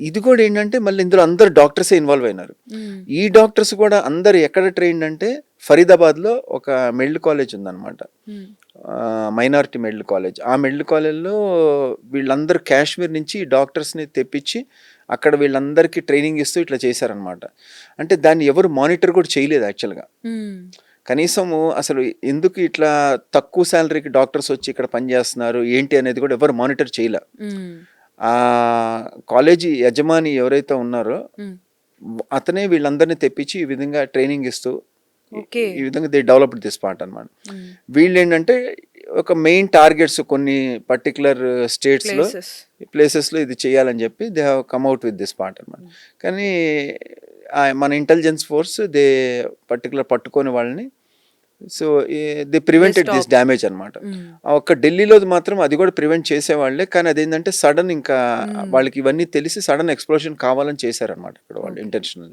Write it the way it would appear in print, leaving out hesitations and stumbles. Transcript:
ఇది కూడా ఏంటంటే మళ్ళీ ఇందులో అందరు డాక్టర్సే ఇన్వాల్వ్ అయినారు. ఈ డాక్టర్స్ కూడా అందరు ఎక్కడ ట్రైన్డ్ అంటే ఫరీదాబాద్లో ఒక మెడికల్ కాలేజ్ ఉందన్నమాట, మైనారిటీ మెడికల్ కాలేజ్. ఆ మెడికల్ కాలేజ్లో వీళ్ళందరూ కాశ్మీర్ నుంచి డాక్టర్స్ని తెప్పించి అక్కడ వీళ్ళందరికీ ట్రైనింగ్ ఇస్తూ ఇట్లా చేశారనమాట. అంటే దాన్ని ఎవరు మానిటర్ కూడా చేయలేదు యాక్చువల్గా. కనీసము అసలు ఎందుకు ఇట్లా తక్కువ శాలరీకి డాక్టర్స్ వచ్చి ఇక్కడ పనిచేస్తున్నారు ఏంటి అనేది కూడా ఎవరు మానిటర్ చేయలే. ఆ కాలేజీ యజమాని ఎవరైతే ఉన్నారో అతనే వీళ్ళందరినీ తెప్పించి ఈ విధంగా ట్రైనింగ్ ఇస్తూ ఈ విధంగా దే డెవలప్డ్ దిస్ పార్ట్ అనమాట. వీళ్ళు ఏంటంటే ఒక మెయిన్ టార్గెట్స్ కొన్ని పర్టికులర్ స్టేట్స్లో ప్లేసెస్లో ఇది చేయాలని చెప్పి they have come at with this part అనమాట. కానీ మన ఇంటెలిజెన్స్ ఫోర్స్ దే పర్టికులర్ పట్టుకొని వాళ్ళని so they prevented this damage అనమాట. ఒక్క ఢిల్లీలో మాత్రం అది కూడా ప్రివెంట్ చేసేవాళ్ళే, కానీ అదేంటంటే సడన్ ఇంకా వాళ్ళకి ఇవన్నీ తెలిసి సడన్ ఎక్స్ప్లోషన్ కావాలని చేశారనమాట ఇక్కడ వాళ్ళు ఇంటెన్షనల్.